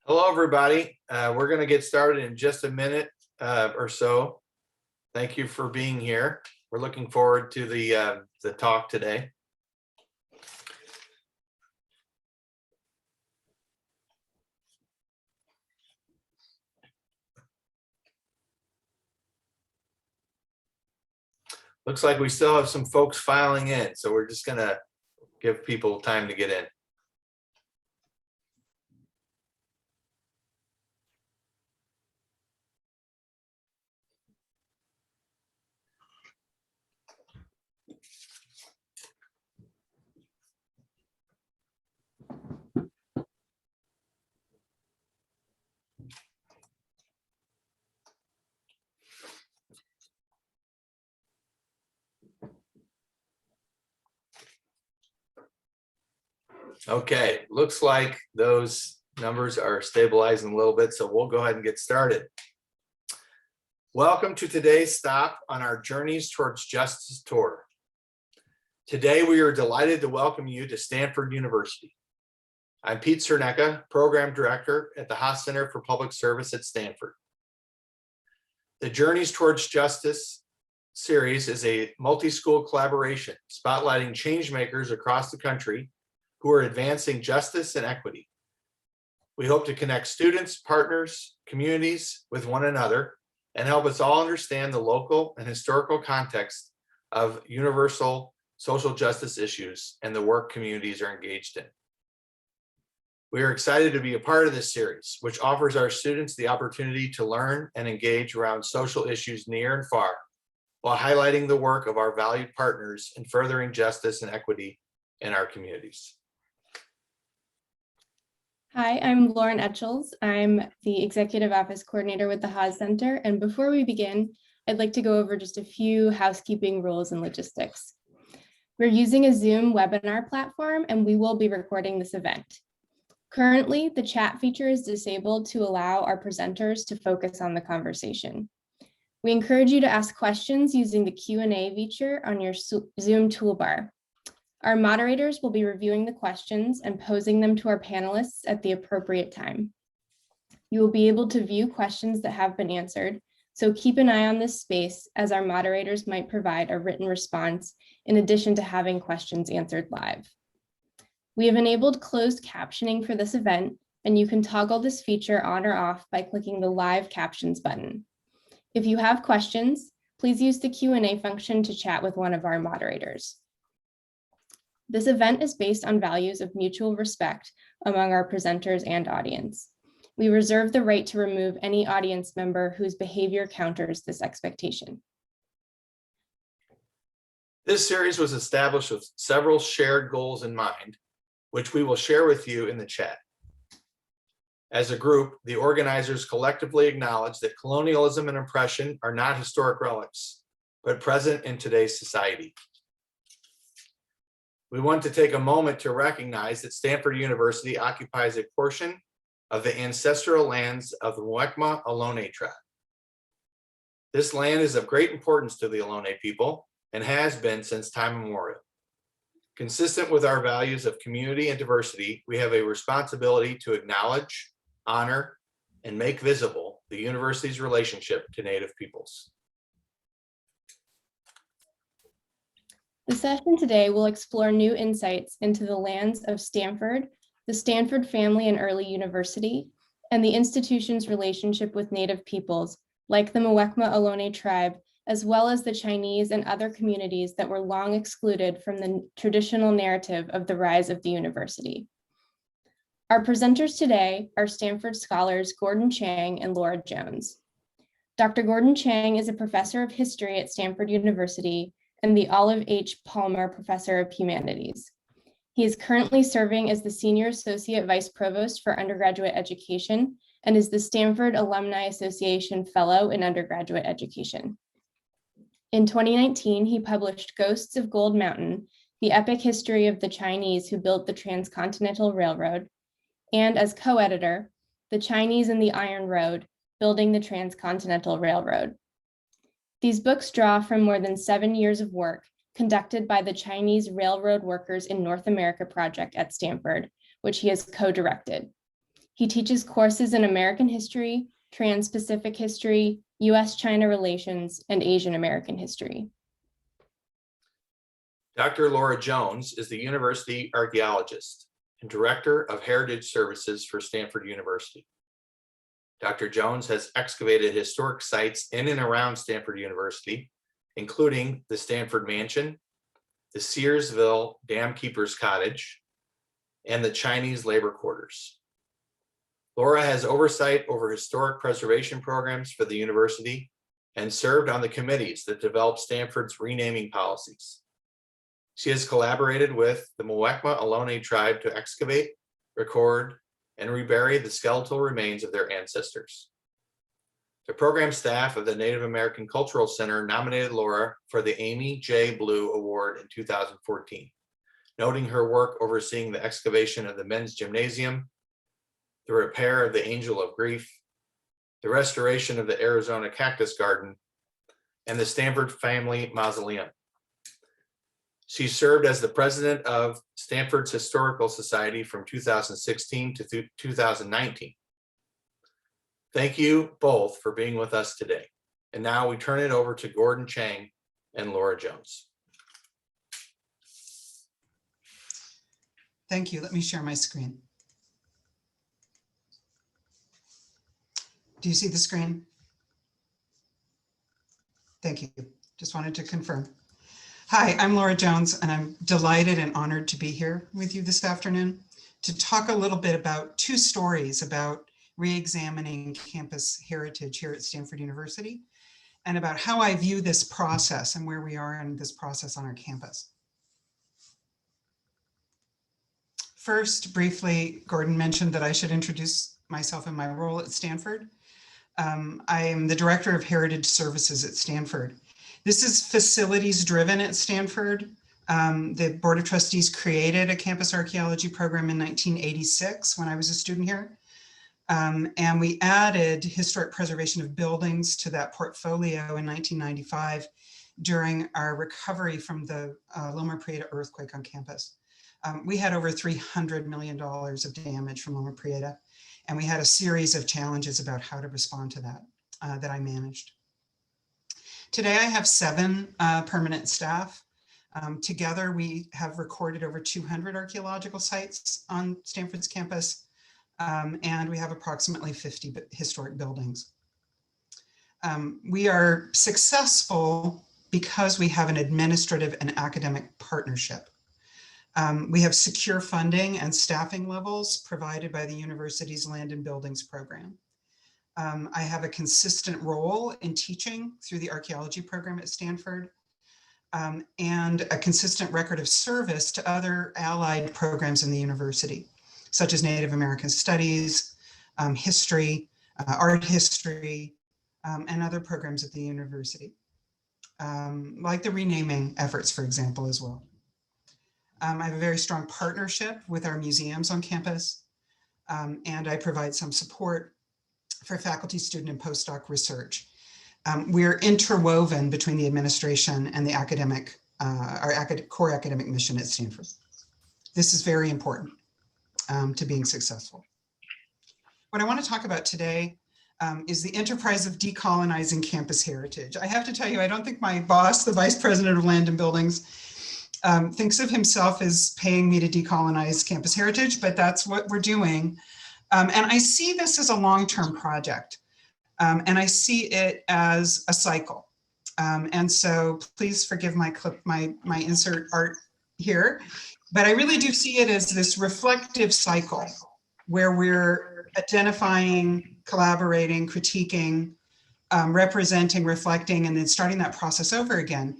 Hello, everybody. We're going to get started in just a minute or so. Thank you for being here. We're looking forward to the talk today. Looks like we still have some folks filing in, so we're just going to give people time to get in. Okay, looks like those numbers are stabilizing a little bit, so we'll go ahead and get started. Welcome to today's stop on our Journeys Towards Justice tour. Today, we are delighted to welcome you to Stanford University. I'm Pete Cernecka, Program Director at the Haas Center for Public Service at Stanford. The Journeys Towards Justice series is a multi-school collaboration spotlighting changemakers across the country who are advancing justice and equity. We hope to connect students, partners, communities with one another and help us all understand the local and historical context of universal social justice issues and the work communities are engaged in. We are excited to be a part of this series, which offers our students the opportunity to learn and engage around social issues near and far, while highlighting the work of our valued partners in furthering justice and equity in our communities. Hi, I'm Lauren Etchels. I'm the Executive Office Coordinator with the Haas Center. And before we begin, I'd like to go over just a few housekeeping rules and logistics. We're using a Zoom webinar platform, and we will be recording this event. Currently, the chat feature is disabled to allow our presenters to focus on the conversation. We encourage you to ask questions using the Q&A feature on your Zoom toolbar. Our moderators will be reviewing the questions and posing them to our panelists at the appropriate time. You will be able to view questions that have been answered, so keep an eye on this space as our moderators might provide a written response in addition to having questions answered live. We have enabled closed captioning for this event, and you can toggle this feature on or off by clicking the Live Captions button. If you have questions, please use the Q&A function to chat with one of our moderators. This event is based on values of mutual respect among our presenters and audience. We reserve the right to remove any audience member whose behavior counters this expectation. This series was established with several shared goals in mind, which we will share with you in the chat. As a group, the organizers collectively acknowledge that colonialism and oppression are not historic relics, but present in today's society. We want to take a moment to recognize that Stanford University occupies a portion of the ancestral lands of the Muwekma-Ohlone tribe. This land is of great importance to the Ohlone people and has been since time immemorial. Consistent with our values of community and diversity, we have a responsibility to acknowledge, honor, and make visible the university's relationship to Native peoples. The session today will explore new insights into the lands of Stanford, the Stanford Family and Early University, and the institution's relationship with Native peoples, like the Muwekma-Ohlone tribe, as well as the Chinese and other communities that were long excluded from the traditional narrative of the rise of the university. Our presenters today are Stanford scholars Gordon Chang and Laura Jones. Dr. Gordon Chang is a professor of history at Stanford University and the Olive H. Palmer Professor of Humanities. He is currently serving as the Senior Associate Vice Provost for Undergraduate Education and is the Stanford Alumni Association Fellow in Undergraduate Education. In 2019, he published Ghosts of Gold Mountain, the epic history of the Chinese who built the Transcontinental Railroad, and as co-editor, The Chinese and the Iron Road, Building the Transcontinental Railroad. These books draw from more than 7 years of work conducted by the Chinese Railroad Workers in North America project at Stanford, which he has co-directed. He teaches courses in American history, Trans-Pacific history, US-China relations, and Asian American history. Dr. Laura Jones is the University Archaeologist and Director of Heritage Services for Stanford University. Dr. Jones has excavated historic sites in and around Stanford University, including the Stanford Mansion, the Searsville Dam Keeper's Cottage, and the Chinese labor quarters. Laura has oversight over historic preservation programs for the university and served on the committees that develop Stanford's renaming policies. She has collaborated with the Muwekma-Ohlone tribe to excavate, record, and rebury the skeletal remains of their ancestors. The program staff of the Native American Cultural Center nominated Laura for the Amy J. Blue Award in 2014, noting her work overseeing the excavation of the men's gymnasium, the repair of the Angel of Grief, the restoration of the Arizona Cactus Garden, and the Stanford Family Mausoleum. She served as the president of Stanford's Historical Society from 2016 to 2019. Thank you both for being with us today. And now we turn it over to Gordon Chang and Laura Jones. Thank you. Let me share my screen. Do you see the screen? Thank you. Just wanted to confirm. Hi, I'm Laura Jones, and I'm delighted and honored to be here with you this afternoon to talk a little bit about two stories about re-examining campus heritage here at Stanford University and about how I view this process and where we are in this process on our campus. First, briefly, Gordon mentioned that I should introduce myself in my role at Stanford. I am the Director of Heritage Services at Stanford. This is facilities driven at Stanford. The Board of Trustees created a campus archaeology program in 1986 when I was a student here. And we added historic preservation of buildings to that portfolio in 1995 during our recovery from the Loma Prieta earthquake on campus. We had over $300 million of damage from Loma Prieta, and we had a series of challenges about how to respond to that that I managed. Today I have 7 permanent staff. Together we have recorded over 200 archaeological sites on Stanford's campus, and we have approximately 50 historic buildings. We are successful because we have an administrative and academic partnership. We have secure funding and staffing levels provided by the university's Land and Buildings program. I have a consistent role in teaching through the archaeology program at Stanford, and a consistent record of service to other allied programs in the university, such as Native American Studies, history, art history, and other programs at the university, like the renaming efforts, for example, as well. I have a very strong partnership with our museums on campus, and I provide some support for faculty, student, and postdoc research. We're interwoven between the administration and the academic, our core academic mission at Stanford. This is very important to being successful. What I want to talk about today is the enterprise of decolonizing campus heritage. I have to tell you, I don't think my boss, the Vice President of Land and Buildings, thinks of himself as paying me to decolonize campus heritage, but that's what we're doing. And I see this as a long-term project, and I see it as a cycle. And so please forgive my clip, my insert art here, but I really do see it as this reflective cycle where we're identifying, collaborating, critiquing, representing, reflecting, and then starting that process over again.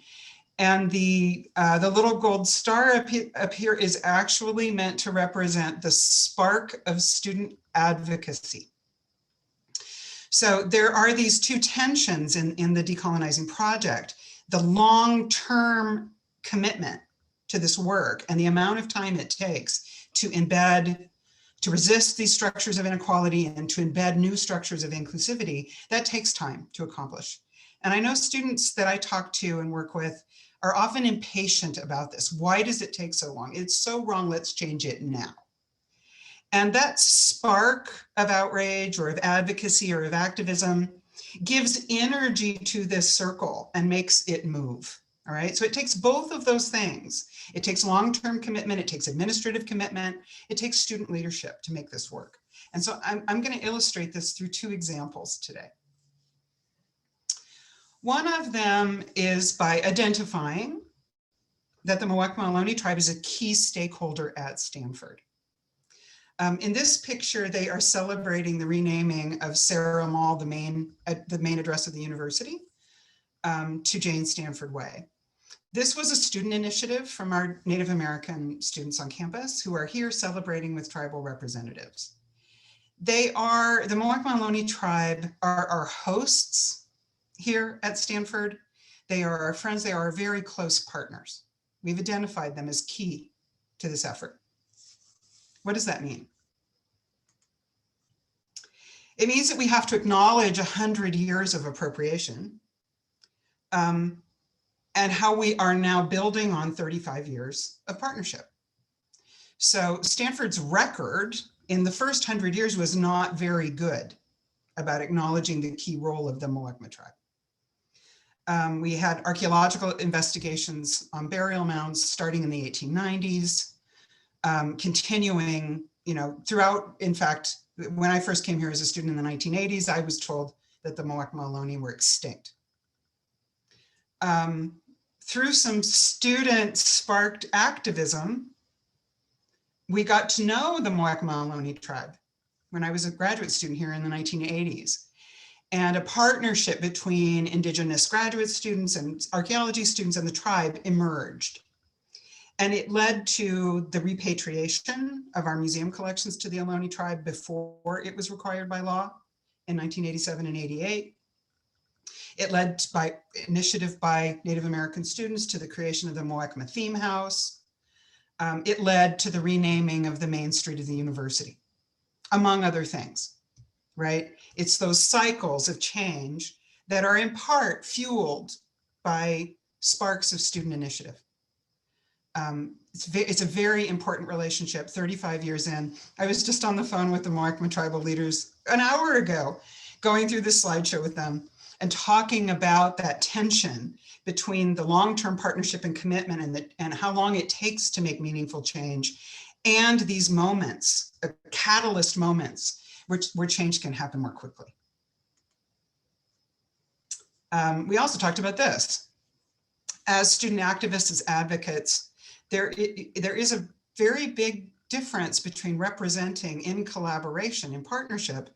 And the little gold star up here is actually meant to represent the spark of student advocacy. So there are these two tensions in the decolonizing project: the long-term commitment to this work and the amount of time it takes to embed, to resist these structures of inequality and to embed new structures of inclusivity. That takes time to accomplish. And I know students that I talk to and work with are often impatient about this. Why does it take so long? It's so wrong, let's change it now. And that spark of outrage or of advocacy or of activism gives energy to this circle and makes it move. All right, so it takes both of those things. It takes long-term commitment, it takes administrative commitment, it takes student leadership to make this work. And so I'm going to illustrate this through two examples today. One of them is by identifying that the Muwekma-Ohlone tribe is a key stakeholder at Stanford. In this picture, they are celebrating the renaming of Sarah Mall, the main address of the university, to Jane Stanford Way. This was a student initiative from our Native American students on campus who are here celebrating with tribal representatives. The Muwekma-Ohlone tribe are our hosts here at Stanford. They are our friends, they are our very close partners. We've identified them as key to this effort. What does that mean? It means that we have to acknowledge 100 years of appropriation and how we are now building on 35 years of partnership. So Stanford's record in the first 100 years was not very good about acknowledging the key role of the Muwekma tribe. We had archaeological investigations on burial mounds starting in the 1890s, continuing, throughout. In fact, when I first came here as a student in the 1980s, I was told that the Muwekma-Ohlone were extinct. Through some student-sparked activism, we got to know the Muwekma-Ohlone tribe when I was a graduate student here in the 1980s. And a partnership between Indigenous graduate students and archaeology students and the tribe emerged. And it led to the repatriation of our museum collections to the Ohlone tribe before it was required by law in 1987 and 88. It led by initiative by Native American students to the creation of the Muwekma Theme House. It led to the renaming of the main street of the university, among other things, right? It's those cycles of change that are in part fueled by sparks of student initiative. It's a very important relationship 35 years in. I was just on the phone with the Muwekma tribal leaders an hour ago, going through this slideshow with them and talking about that tension between the long-term partnership and commitment and how long it takes to make meaningful change, and these moments, catalyst moments, where change can happen more quickly. We also talked about this. As student activists, as advocates, there is a very big difference between representing in collaboration, in partnership,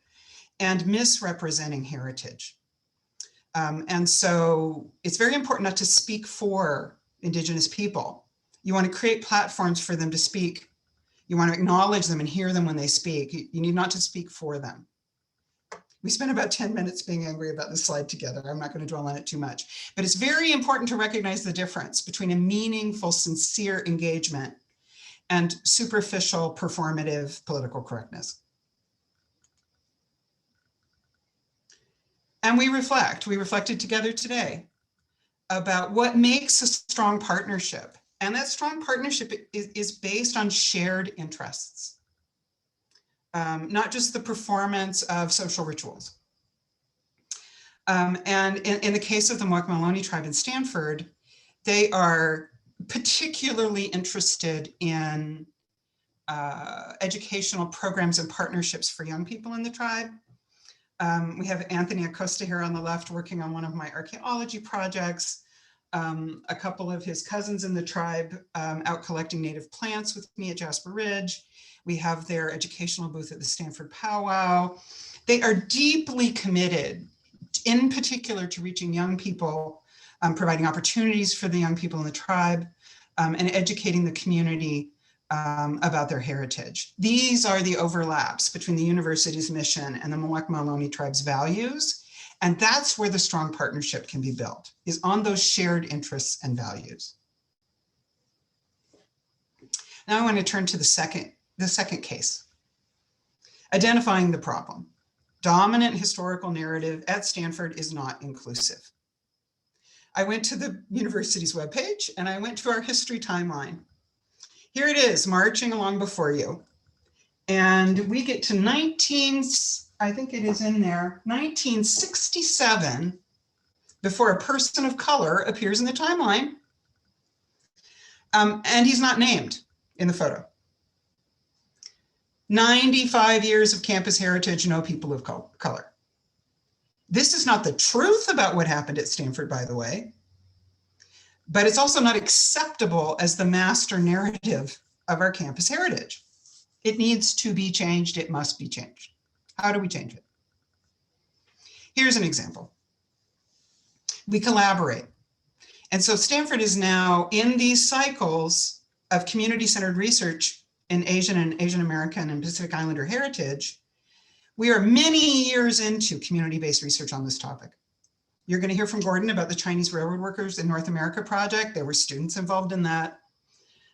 and misrepresenting heritage. And so it's very important not to speak for Indigenous people. You want to create platforms for them to speak. You want to acknowledge them and hear them when they speak. You need not to speak for them. We spent about 10 minutes being angry about this slide together. I'm not going to dwell on it too much, but it's very important to recognize the difference between a meaningful, sincere engagement and superficial, performative political correctness. And we reflected together today about what makes a strong partnership. And that strong partnership is based on shared interests, not just the performance of social rituals. And in the case of the Muwekma-Ohlone tribe in Stanford, they are particularly interested in educational programs and partnerships for young people in the tribe. We have Anthony Acosta here on the left working on one of my archaeology projects. A couple of his cousins in the tribe out collecting native plants with me at Jasper Ridge. We have their educational booth at the Stanford Powwow. They are deeply committed, in particular, to reaching young people, providing opportunities for the young people in the tribe, and educating the community about their heritage. These are the overlaps between the university's mission and the Muwekma-Ohlone tribe's values. And that's where the strong partnership can be built, is on those shared interests and values. Now I want to turn to the second case, identifying the problem. Dominant historical narrative at Stanford is not inclusive. I went to the university's webpage and I went to our history timeline. Here it is, marching along before you. And we get to I think it is in there, 1967, before a person of color appears in the timeline. And he's not named in the photo. 95 years of campus heritage, no people of color. This is not the truth about what happened at Stanford, by the way, but it's also not acceptable as the master narrative of our campus heritage. It needs to be changed. It must be changed. How do we change it? Here's an example. We collaborate. And so Stanford is now in these cycles of community-centered research in Asian and Asian American and Pacific Islander heritage. We are many years into community-based research on this topic. You're going to hear from Gordon about the Chinese railroad workers in North America project. There were students involved in that.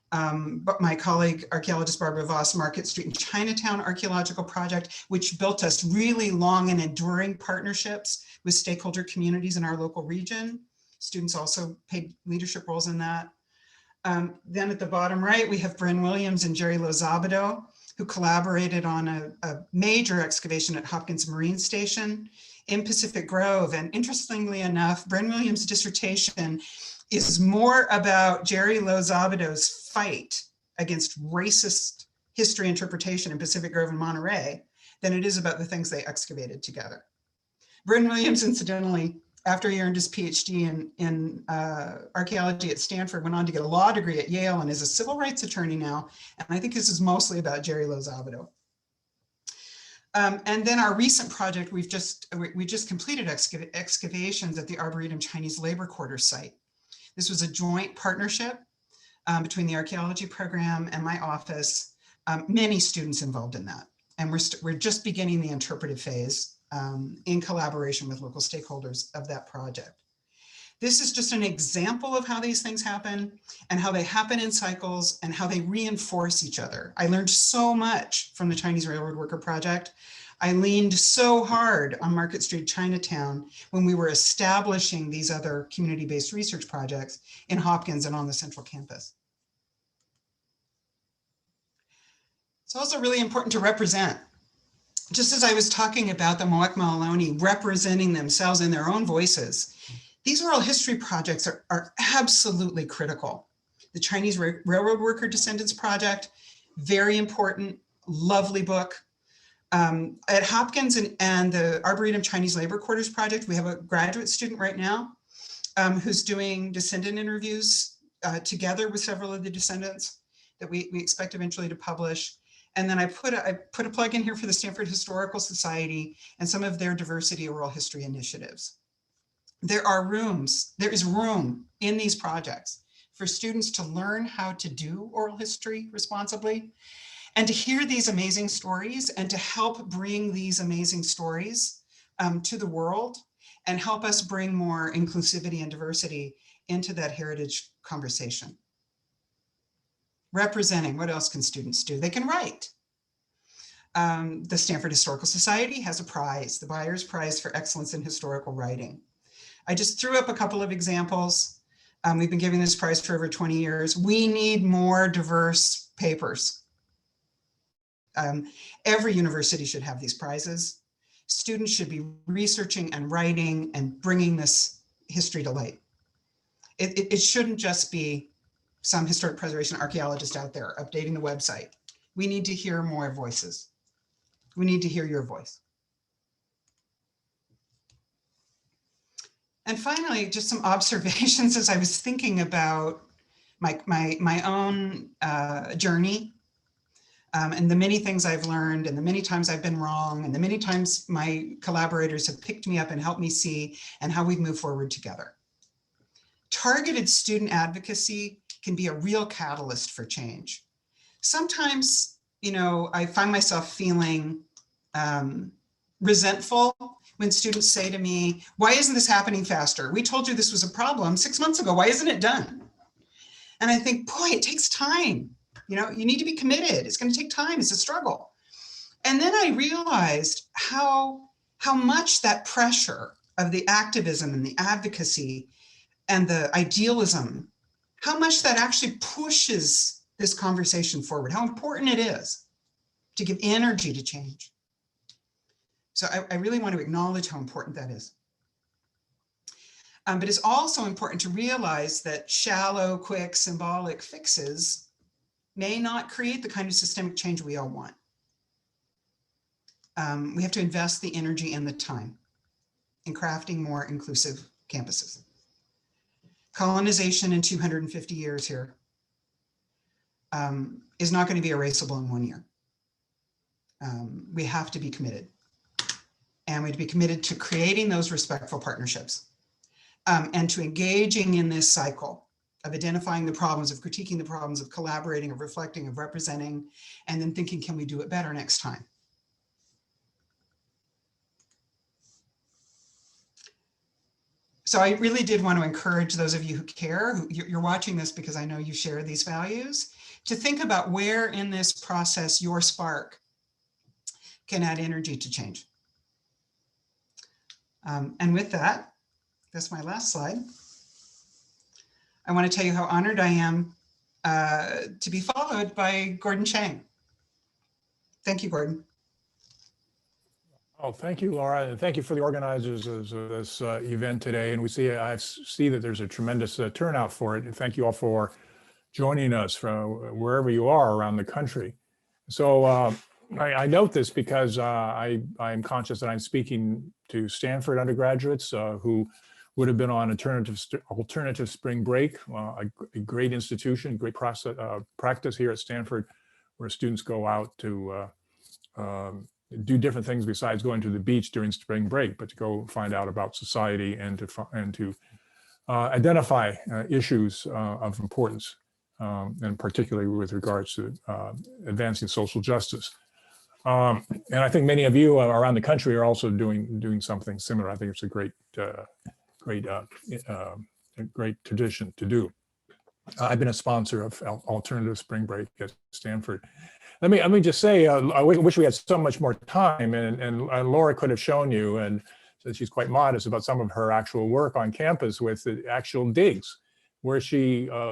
But my colleague, archaeologist Barbara Voss, Market Street and Chinatown Archaeological Project, which built us really long and enduring partnerships with stakeholder communities in our local region. Students also played leadership roles in that. Then at the bottom right, we have Brent Williams and Jerry Lozabado, who collaborated on a major excavation at Hopkins Marine Station in Pacific Grove. And interestingly enough, Brent Williams' dissertation is more about Jerry Lozabado's fight against racist history interpretation in Pacific Grove and Monterey than it is about the things they excavated together. Brent Williams, incidentally, after he earned his PhD in archaeology at Stanford, went on to get a law degree at Yale and is a civil rights attorney now. And I think this is mostly about Jerry Lozabado. And then our recent project, we just completed excavations at the Arboretum Chinese Labor Quarters site. This was a joint partnership between the archaeology program and my office, many students involved in that. And we're just beginning the interpretive phase in collaboration with local stakeholders of that project. This is just an example of how these things happen and how they happen in cycles and how they reinforce each other. I learned so much from the Chinese Railroad Worker Project. I leaned so hard on Market Street, Chinatown, when we were establishing these other community-based research projects in Hopkins and on the central campus. It's also really important to represent. Just as I was talking about the Muwekma-Ohlone representing themselves in their own voices, these oral history projects are absolutely critical. The Chinese Railroad Worker Descendants Project, very important, lovely book. At Hopkins and the Arboretum Chinese Labor Quarters Project, we have a graduate student right now who's doing descendant interviews together with several of the descendants that we expect eventually to publish. And then I put a plug in here for the Stanford Historical Society and some of their diversity oral history initiatives. There is room in these projects for students to learn how to do oral history responsibly and to hear these amazing stories and to help bring these amazing stories to the world and help us bring more inclusivity and diversity into that heritage conversation. Representing, what else can students do? They can write. The Stanford Historical Society has a prize, the Byers Prize for Excellence in Historical Writing. I just threw up a couple of examples. We've been giving this prize for over 20 years. We need more diverse papers. Every university should have these prizes. Students should be researching and writing and bringing this history to light. It shouldn't just be some historic preservation archaeologist out there updating the website. We need to hear more voices. We need to hear your voice. And finally, just some observations as I was thinking about my own journey and the many things I've learned and the many times I've been wrong and the many times my collaborators have picked me up and helped me see and how we've moved forward together. Targeted student advocacy can be a real catalyst for change. Sometimes, I find myself feeling resentful when students say to me, why isn't this happening faster? We told you this was a problem 6 months ago. Why isn't it done? And I think, boy, it takes time. You need to be committed. It's going to take time. It's a struggle. And then I realized how much that pressure of the activism and the advocacy and the idealism, how much that actually pushes this conversation forward, how important it is. to give energy to change. So I really want to acknowledge how important that is. But it's also important to realize that shallow, quick, symbolic fixes may not create the kind of systemic change we all want. We have to invest the energy and the time in crafting more inclusive campuses. Colonization in 250 years here is not going to be erasable in 1 year. We have to be committed. And we have to be committed to creating those respectful partnerships and to engaging in this cycle of identifying the problems, of critiquing the problems, of collaborating, of reflecting, of representing, and then thinking, can we do it better next time? So I really did want to encourage those of you who care, you're watching this because I know you share these values, to think about where in this process your spark can add energy to change. And with that, that's my last slide. I want to tell you how honored I am to be followed by Gordon Chang. Thank you, Gordon. Oh, thank you, Laura, and thank you for the organizers of this event today. And I see that there's a tremendous turnout for it. And thank you all for joining us from wherever you are around the country. So I note this because I'm conscious that I'm speaking to Stanford undergraduates who would have been on alternative spring break, a great institution, great practice here at Stanford, where students go out to do different things besides going to the beach during spring break, but to go find out about society and to identify issues of importance, and particularly with regards to advancing social justice. And I think many of you around the country are also doing something similar. I think it's a great tradition to do. I've been a sponsor of alternative spring break at Stanford. Let me just say, I wish we had so much more time, and Laura could have shown you, and so she's quite modest about some of her actual work on campus with the actual digs, where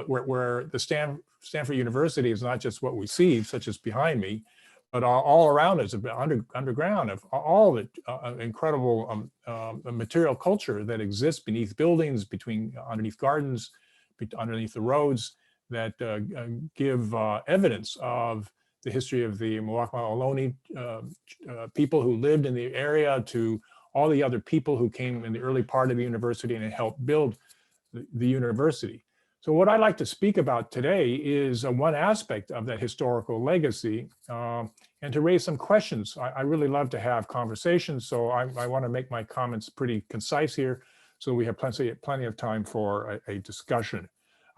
where the Stanford University is not just what we see, such as behind me, but all around us, underground, of all the incredible material culture that exists beneath buildings, underneath gardens, underneath the roads, that give evidence of the history of the Muwekma-Ohlone people who lived in the area, to all the other people who came in the early part of the university and helped build the university. So what I'd like to speak about today is one aspect of that historical legacy, and to raise some questions. I really love to have conversations, so I want to make my comments pretty concise here, so we have plenty of time for a discussion.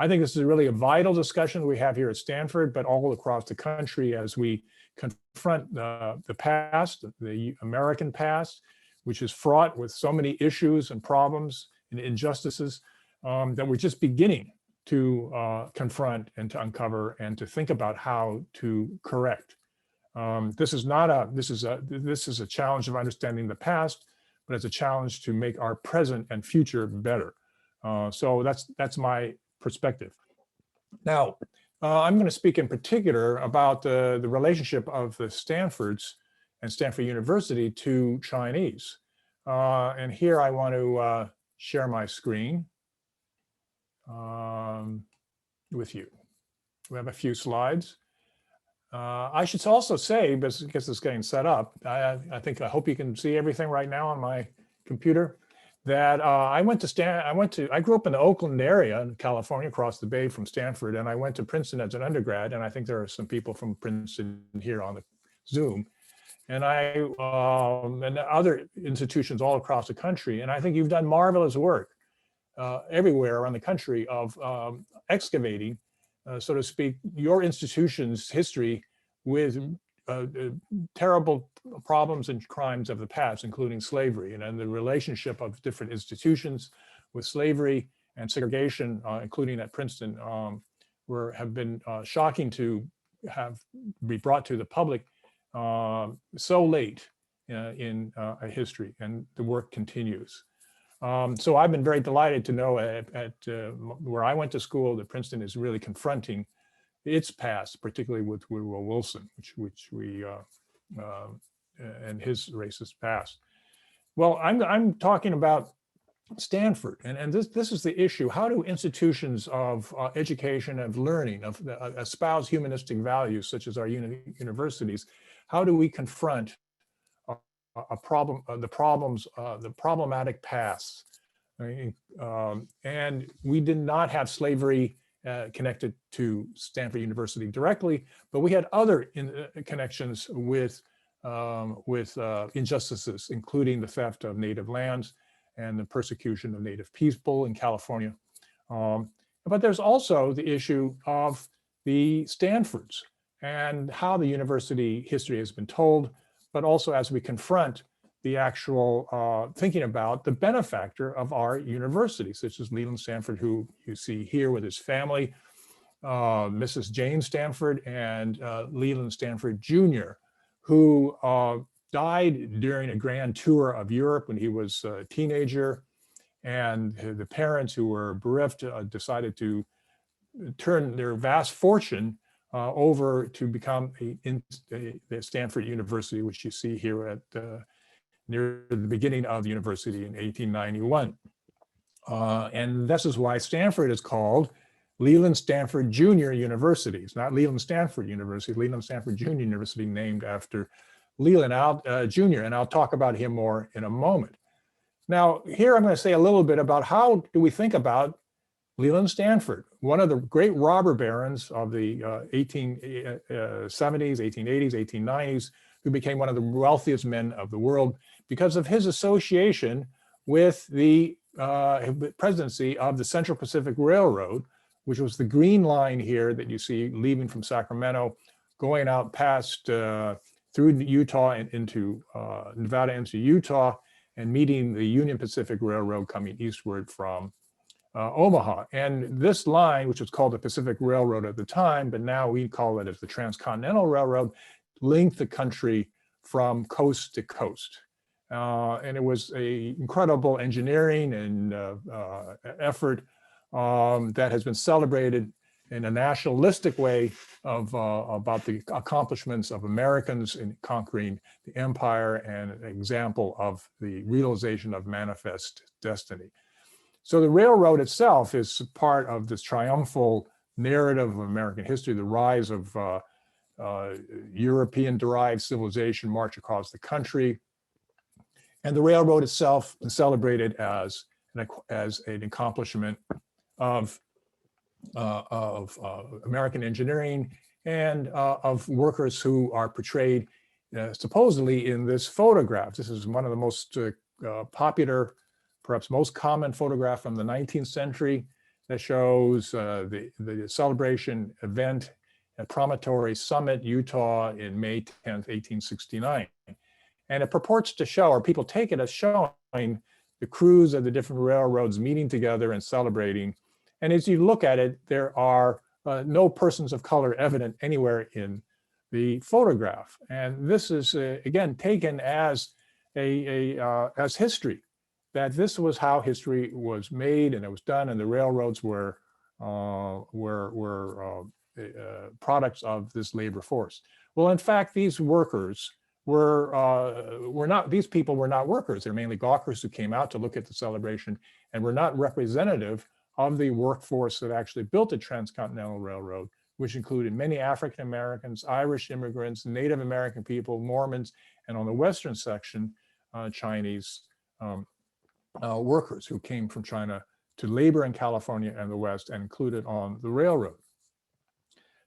I think this is really a vital discussion we have here at Stanford, but all across the country, as we confront the past, the American past, which is fraught with so many issues and problems and injustices that we're just beginning to confront and to uncover and to think about how to correct. This is a challenge of understanding the past, but it's a challenge to make our present and future better. So that's my perspective. Now, I'm going to speak in particular about the relationship of the Stanfords and Stanford University to Chinese. And here I want to share my screen with you. We have a few slides. I should also say, because it's getting set up, I hope you can see everything right now on my computer, that I grew up in the Oakland area in California, across the bay from Stanford, and I went to Princeton as an undergrad, and I think there are some people from Princeton here on the Zoom, and and other institutions all across the country, and I think you've done marvelous work everywhere around the country of excavating, so to speak, your institution's history with terrible problems and crimes of the past, including slavery, and the relationship of different institutions with slavery and segregation, including at Princeton, have been shocking to be brought to the public so late in history, and the work continues. So I've been very delighted to know at where I went to school that Princeton is really confronting its past, particularly with Woodrow Wilson, which we and his racist past. Well, I'm talking about Stanford, and this is the issue. How do institutions of education and learning espouse humanistic values, such as our universities? How do we confront a problem, the problematic past? Right? And we did not have slavery connected to Stanford University directly, but we had other connections with injustices, including the theft of native lands and the persecution of native people in California. But there's also the issue of the Stanfords and how the university history has been told, but also as we confront the actual thinking about the benefactor of our university, such as Leland Stanford, who you see here with his family, Mrs. Jane Stanford and Leland Stanford Jr., who died during a grand tour of Europe when he was a teenager. And the parents, who were bereft, decided to turn their vast fortune over to become the Stanford University, which you see here at near the beginning of the university in 1891. And this is why Stanford is called Leland Stanford Jr. University. It's not Leland Stanford University, Leland Stanford Jr. University, named after Leland Jr., and I'll talk about him more in a moment. Now, here I'm going to say a little bit about how do we think about Leland Stanford, one of the great robber barons of the 1870s, 1880s, 1890s, who became one of the wealthiest men of the world because of his association with the presidency of the Central Pacific Railroad, which was the green line here that you see leaving from Sacramento, going out past through Utah and into Nevada into Utah, and meeting the Union Pacific Railroad coming eastward from Omaha. And this line, which was called the Pacific Railroad at the time, but now we call it as the Transcontinental Railroad, linked the country from coast to coast. And it was an incredible engineering and effort that has been celebrated in a nationalistic way about the accomplishments of Americans in conquering the empire, and an example of the realization of manifest destiny. So the railroad itself is part of this triumphal narrative of American history, the rise of European-derived civilization march across the country. And the railroad itself is celebrated as an accomplishment of American engineering and of workers who are portrayed supposedly in this photograph. This is one of the most popular, perhaps most common photograph from the 19th century that shows the celebration event at Promontory Summit, Utah in May 10th, 1869. And it purports to show, or people take it as showing, the crews of the different railroads meeting together and celebrating. And as you look at it, there are no persons of color evident anywhere in the photograph. And this is, again, taken as as history, that this was how history was made and it was done, and the railroads were products of this labor force. Well, in fact, these workers were not, these people were not workers. They're mainly gawkers who came out to look at the celebration and were not representative of the workforce that actually built the Transcontinental Railroad, which included many African Americans, Irish immigrants, Native American people, Mormons, and on the western section, Chinese workers who came from China to labor in California and the West and included on the railroad.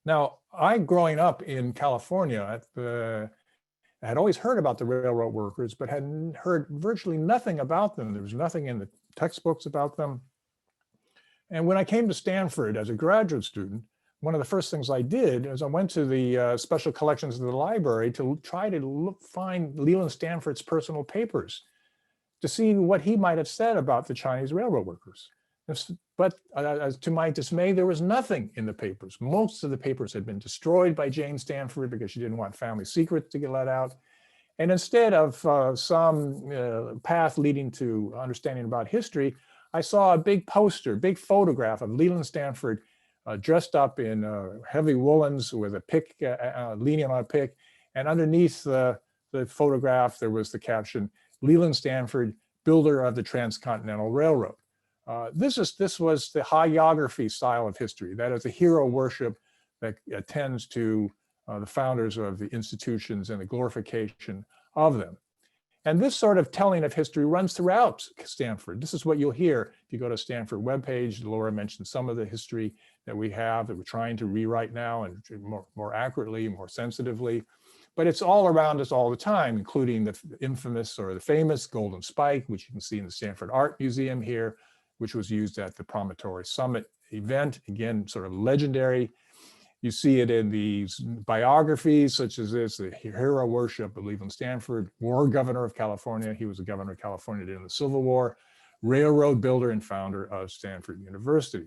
Now, growing up in California, I had always heard about the railroad workers, but had heard virtually nothing about them. There was nothing in the textbooks about them. And when I came to Stanford as a graduate student, one of the first things I did is I went to the special collections of the library to try to find Leland Stanford's personal papers to see what he might have said about the Chinese railroad workers. But to my dismay, there was nothing in the papers. Most of the papers had been destroyed by Jane Stanford because she didn't want family secrets to get let out. And instead of some path leading to understanding about history, I saw a big poster, big photograph of Leland Stanford dressed up in heavy woolens with a pick, leaning on a pick. And underneath the photograph, there was the caption, Leland Stanford, builder of the Transcontinental Railroad. This was the hagiography style of history. That is the hero worship that attends to the founders of the institutions and the glorification of them. And this sort of telling of history runs throughout Stanford. This is what you'll hear if you go to Stanford webpage. Laura mentioned some of the history that we have that we're trying to rewrite now and more accurately, more sensitively. But it's all around us all the time, including the infamous or the famous Golden Spike, which you can see in the Stanford Art Museum here, which was used at the Promontory Summit event. Again, sort of legendary. You see it in these biographies such as this, the hero worship of Leland Stanford, war governor of California. He was the governor of California during the Civil War, railroad builder and founder of Stanford University.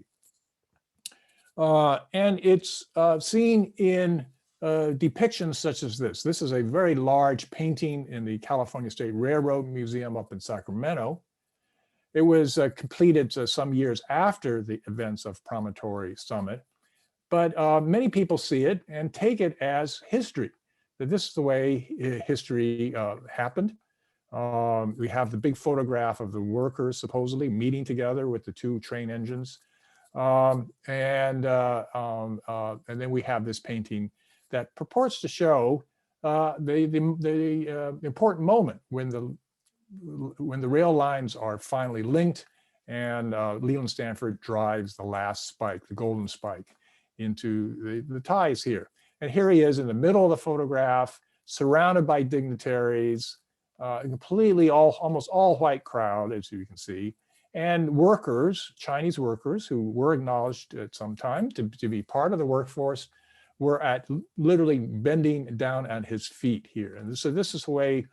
And it's seen in depictions such as this. This is a very large painting in the California State Railroad Museum up in Sacramento. It was completed some years after the events of Promontory Summit. But many people see it and take it as history, that this is the way history happened. We have the big photograph of the workers supposedly meeting together with the two train engines. And then we have this painting that purports to show the important moment when the rail lines are finally linked and Leland Stanford drives the last spike, the golden spike, into the ties here. And here he is in the middle of the photograph, surrounded by dignitaries, completely almost all white crowd, as you can see, and workers, Chinese workers who were acknowledged at some time to be part of the workforce, were at literally bending down at his feet here. And so this is the way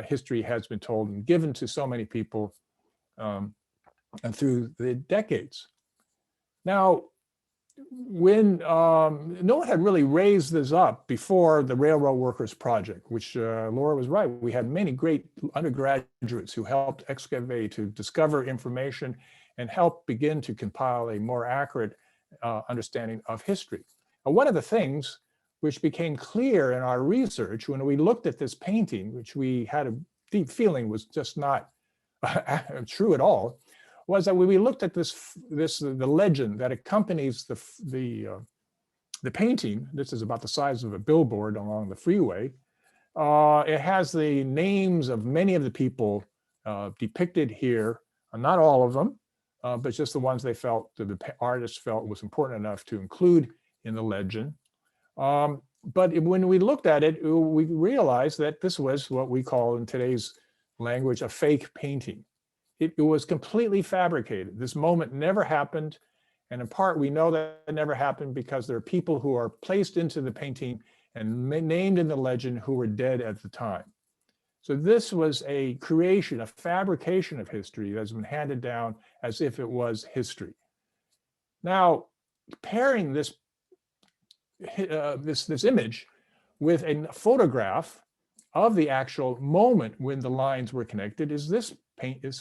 history has been told and given to so many people and through the decades. Now, when no one had really raised this up before the Railroad Workers Project, which Laura was right, we had many great undergraduates who helped excavate, to discover information and help begin to compile a more accurate understanding of history. One of the things which became clear in our research when we looked at this painting, which we had a deep feeling was just not true at all, was that when we looked at the legend that accompanies the painting, this is about the size of a billboard along the freeway. It has the names of many of the people depicted here, not all of them, but just the ones they felt, that the artists felt was important enough to include in the legend. But when we looked at it, we realized that this was what we call in today's language a fake painting. It was completely fabricated. This moment never happened. And in part, we know that it never happened because there are people who are placed into the painting and named in the legend who were dead at the time. So this was a creation, a fabrication of history that's been handed down as if it was history. Now, pairing this image with a photograph of the actual moment when the lines were connected is this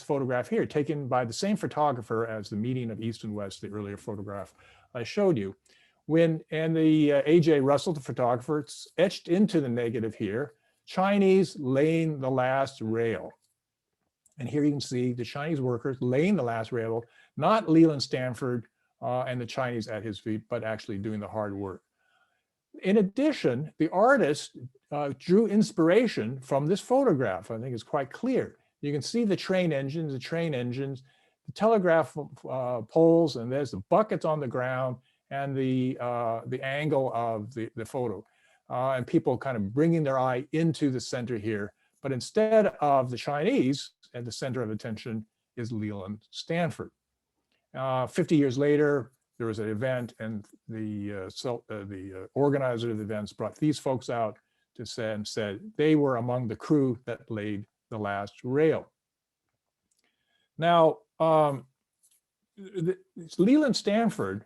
photograph here, taken by the same photographer as the meeting of East and West, the earlier photograph I showed you. And the A.J. Russell, the photographer, it's etched into the negative here, Chinese laying the last rail. And here you can see the Chinese workers laying the last rail, not Leland Stanford and the Chinese at his feet, but actually doing the hard work. In addition, the artist drew inspiration from this photograph. I think it's quite clear. You can see the train engines, the telegraph poles, and there's the buckets on the ground and the angle of the photo. And people kind of bringing their eye into the center here. But instead of the Chinese, at the center of attention is Leland Stanford. 50 years later, there was an event, and the organizer of the events brought these folks out to say and said they were among the crew that laid the last rail. Now, Leland Stanford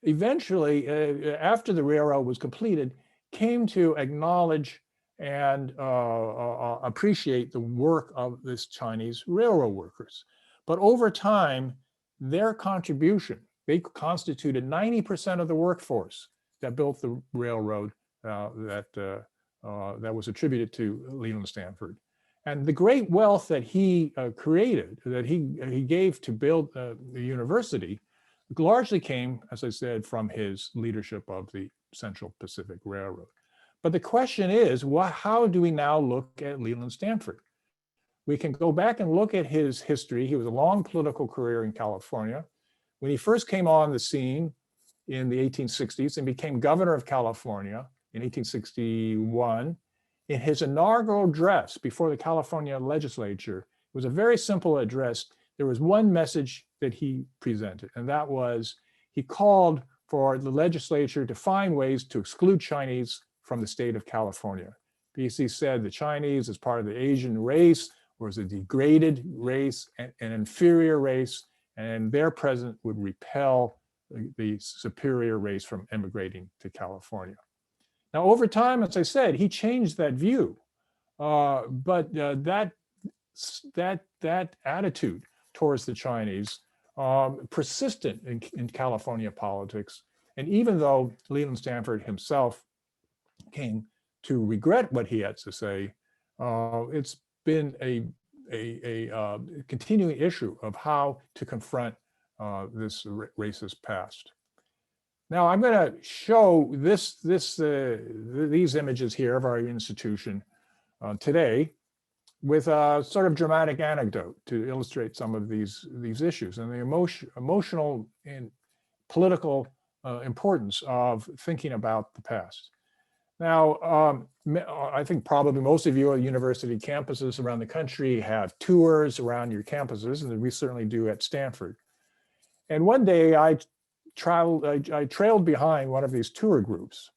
eventually, after the railroad was completed, came to acknowledge and appreciate the work of this Chinese railroad workers. But over time, their contribution they constituted 90% of the workforce that built the railroad that was attributed to Leland Stanford. And the great wealth that he created, that he gave to build the university, largely came, as I said, from his leadership of the Central Pacific Railroad. But the question is, how do we now look at Leland Stanford? We can go back and look at his history. He was a long political career in California. When he first came on the scene in the 1860s and became governor of California in 1861, in his inaugural address before the California legislature, it was a very simple address. There was one message that he presented, and that was he called for the legislature to find ways to exclude Chinese from the state of California. Because he said the Chinese, as part of the Asian race, was a degraded race, an inferior race, and their presence would repel the superior race from immigrating to California. Now, over time, as I said, he changed that view, but that attitude towards the Chinese persistent in California politics. And even though Leland Stanford himself came to regret what he had to say, it's been a continuing issue of how to confront this racist past. Now I'm going to show these images here of our institution today with a sort of dramatic anecdote to illustrate some of these issues and the emotional and political importance of thinking about the past. Now, I think probably most of you at university campuses around the country have tours around your campuses, and we certainly do at Stanford. And one day I trailed behind one of these tour groups,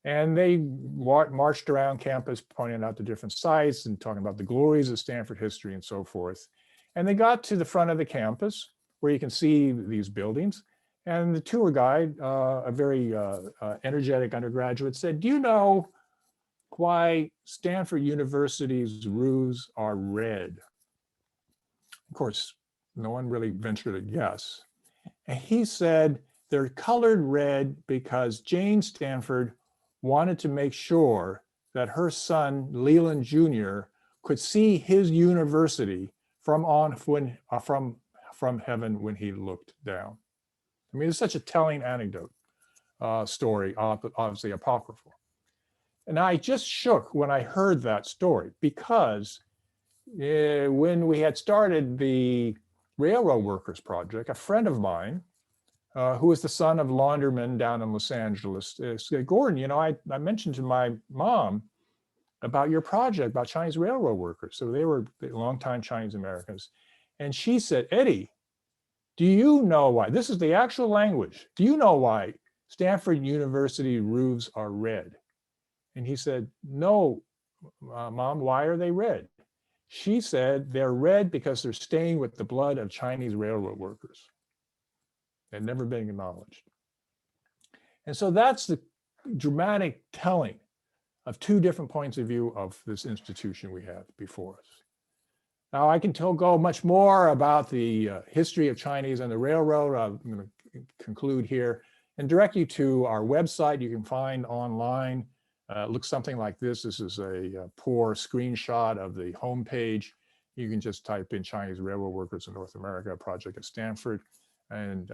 and they marched around campus pointing out the different sites and talking about the glories of Stanford history and so forth. And they got to the front of the campus where you can see these buildings. And the tour guide, a very energetic undergraduate, said, "Do you know why Stanford University's roofs are red?" Of course, no one really ventured a guess. And he said, "They're colored red because Jane Stanford wanted to make sure that her son, Leland Jr., could see his university from heaven when he looked down." I mean, it's such a telling anecdote story, obviously apocryphal. And I just shook when I heard that story, because when we had started the Railroad Workers Project, a friend of mine, who is the son of laundrymen down in Los Angeles, said, "Gordon, you know, I mentioned to my mom about your project about Chinese railroad workers." So they were longtime Chinese Americans. And she said, "Eddie, do you know why?" This is the actual language. "Do you know why Stanford University roofs are red?" And he said, "No, Mom, why are they red?" She said, "They're red because they're stained with the blood of Chinese railroad workers." They'd never been acknowledged. And so that's the dramatic telling of two different points of view of this institution we have before us. Now, I can go much more about the history of Chinese and the railroad. I'm going to conclude here and direct you to our website. You can find online. It looks something like this. This is a poor screenshot of the homepage. You can just type in Chinese Railroad Workers in North America project at Stanford and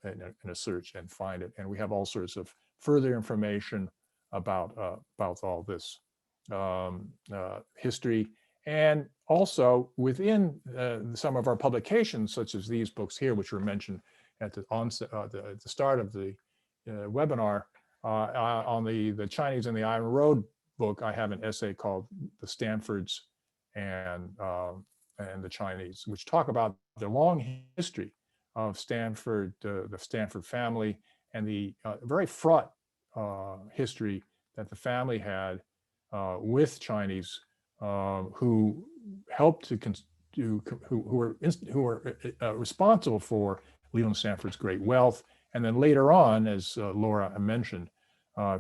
in a search and find it. And we have all sorts of further information about all this history. And also within some of our publications, such as these books here, which were mentioned at the onset, at the start of the webinar, on the Chinese and the Iron Road book, I have an essay called "The Stanfords and the Chinese," which talk about the long history of Stanford, the Stanford family, and the very fraught history that the family had with Chinese who helped who were responsible for Leland Stanford's great wealth, and then later on, as Laura mentioned,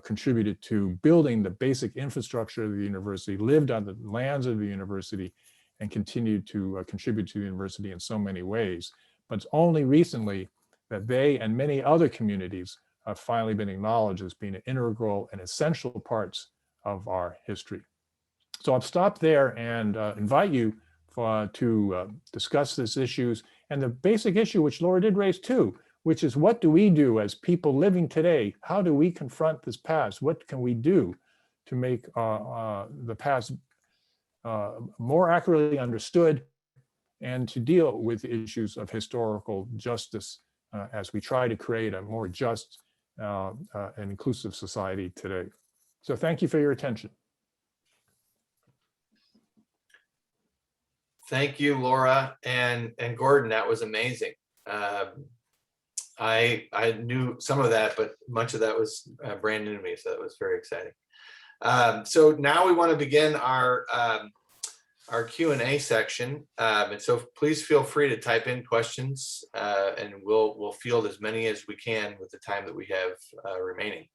contributed to building the basic infrastructure of the university, lived on the lands of the university, and continued to contribute to the university in so many ways. But it's only recently that they and many other communities have finally been acknowledged as being integral and essential parts of our history. So I'll stop there and invite you to discuss these issues and the basic issue which Laura did raise too, which is what do we do as people living today? How do we confront this past? What can we do to make the past more accurately understood and to deal with issues of historical justice as we try to create a more just and inclusive society today. So thank you for your attention. Thank you, Laura and Gordon. That was amazing. I knew some of that, but much of that was brand new to me, so that was very exciting. So now we want to begin our Q&A section, and so please feel free to type in questions, and we'll field as many as we can with the time that we have remaining.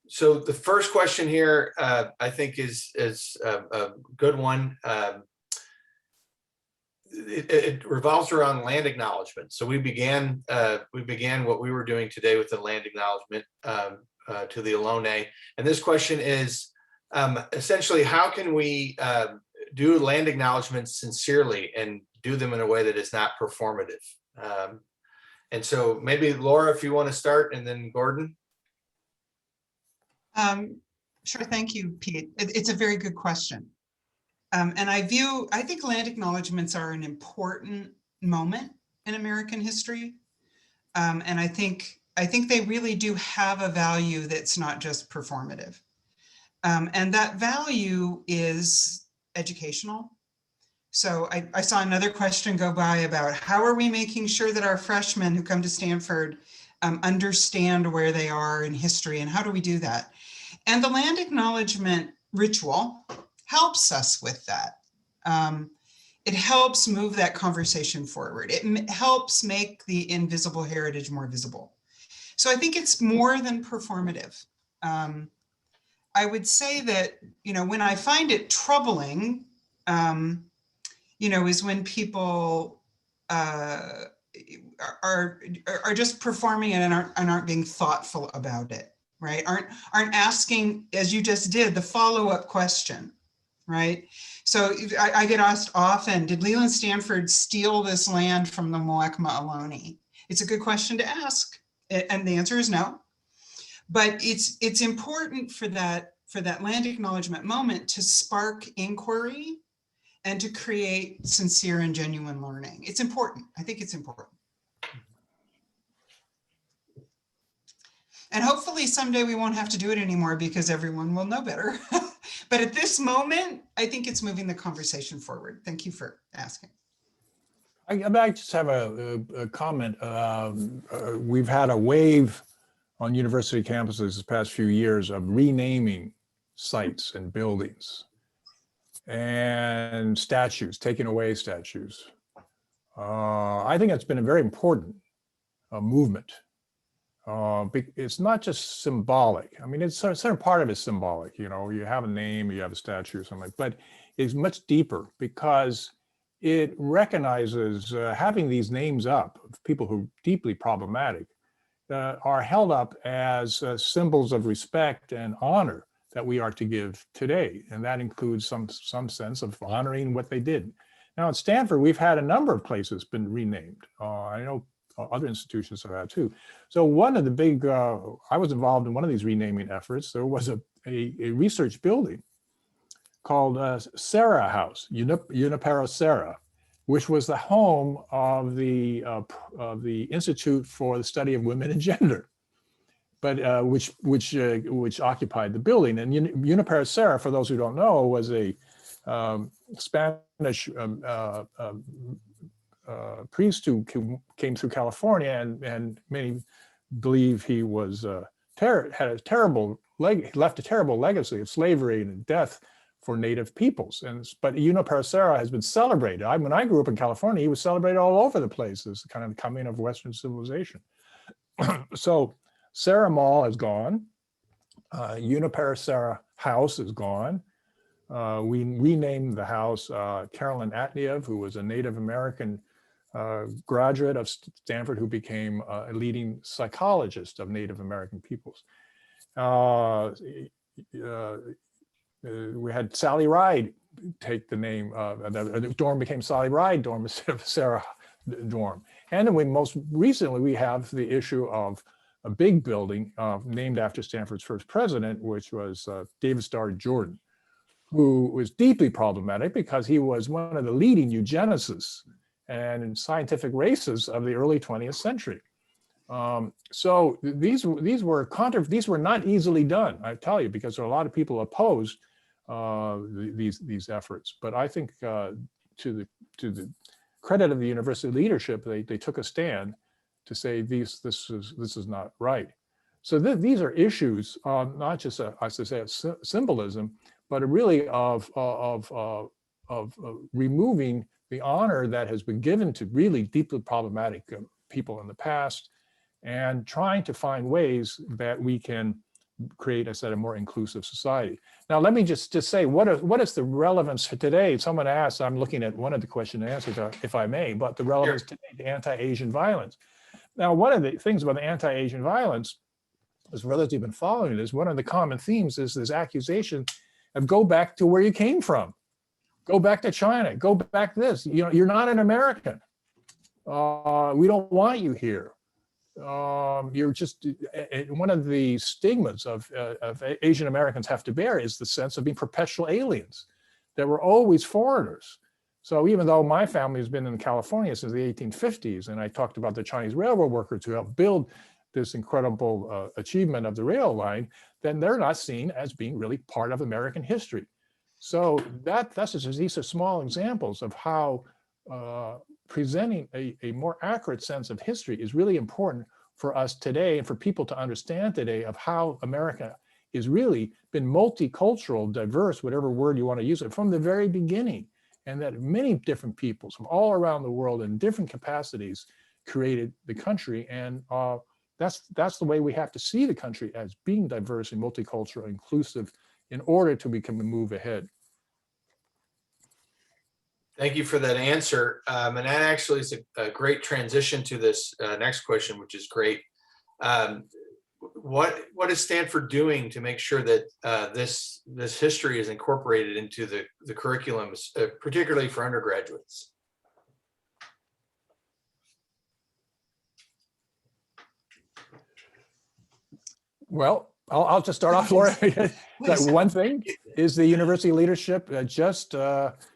So the first question here, I think is a good one. It revolves around land acknowledgement. So we began what we were doing today with the land acknowledgement to the Ohlone. And this question is essentially, how can we do land acknowledgements sincerely and do them in a way that is not performative? And so maybe Laura, if you want to start, and then Gordon. Sure, thank you, Pete. It's a very good question. And I think land acknowledgements are an important moment in American history. And I think they really do have a value that's not just performative. And that value is educational. So I saw another question go by about how are we making sure that our freshmen who come to Stanford understand where they are in history, and how do we do that? And the land acknowledgement ritual helps us with that. It helps move that conversation forward. It helps make the invisible heritage more visible. So I think it's more than performative. I would say that, when I find it troubling, is when people are just performing it and aren't being thoughtful about it. Right? Aren't asking, as you just did, the follow-up question, right? So I get asked often, did Leland Stanford steal this land from the Muwekma-Ohlone? It's a good question to ask, and the answer is no. But it's important for that land acknowledgement moment to spark inquiry and to create sincere and genuine learning. It's important. I think it's important. And hopefully someday we won't have to do it anymore because everyone will know better. But at this moment, I think it's moving the conversation forward. Thank you for asking. I just have a comment. We've had a wave on university campuses this past few years of renaming sites and buildings and statues, taking away statues. I think it's been a very important movement. It's not just symbolic. I mean, it's a certain part of it is symbolic. You have a name, you have a statue or something, but it's much deeper because it recognizes having these names up of people who are deeply problematic are held up as symbols of respect and honor that we are to give today. And that includes some sense of honoring what they did. Now at Stanford, we've had a number of places been renamed. I know other institutions have had too. So one of the big, I was involved in one of these renaming efforts. There was a research building called Sarah House, Junipero Serra, which was the home of the Institute for the Study of Women and Gender, but which occupied the building. And Junipero Serra, for those who don't know, was a Spanish priest who came through California, and many believe he was left a terrible legacy of slavery and death for Native peoples. But Junipero Serra has been celebrated. When I grew up in California, he was celebrated all over the place as kind of the coming of Western civilization. So Serra Mall is gone. Junipero Serra House is gone. We renamed the house Carolyn Atniev, who was a Native American graduate of Stanford who became a leading psychologist of Native American peoples. We had Sally Ride take the name, the dorm became Sally Ride dorm instead of Sarah dorm. And then most recently, we have the issue of a big building named after Stanford's first president, which was David Starr Jordan, who was deeply problematic because he was one of the leading eugenicists and scientific racists of the early 20th century. So these were not easily done, I tell you, because there are a lot of people opposed these efforts. But I think to the credit of the university leadership, they took a stand to say this is not right. So these are issues, not just symbolism, but really of removing the honor that has been given to really deeply problematic people in the past, and trying to find ways that we can create a more inclusive society. Now, let me just say, what is the relevance for today? Someone asked, I'm looking at one of the question and answers, if I may, but the relevance today to anti-Asian violence. Now, one of the things about the anti-Asian violence, as for others who've been following this, one of the common themes is this accusation of go back to where you came from. Go back to China, go back to this. You're not an American. We don't want you here. You're just, one of the stigmas of Asian Americans have to bear is the sense of being perpetual aliens, that we're always foreigners. So even though my family has been in California since the 1850s, and I talked about the Chinese railroad workers who helped build this incredible achievement of the rail line, then they're not seen as being really part of American history. So these are small examples of how presenting a more accurate sense of history is really important for us today, and for people to understand today of how America is really been multicultural, diverse, whatever word you want to use it, from the very beginning. And that many different peoples from all around the world in different capacities created the country. And that's the way we have to see the country, as being diverse and multicultural, inclusive, in order to move ahead. Thank you for that answer. And that actually is a great transition to this next question, which is great. What is Stanford doing to make sure that this history is incorporated into the curriculum, particularly for undergraduates? Well, I'll just start off, Laura. One thing is the university leadership just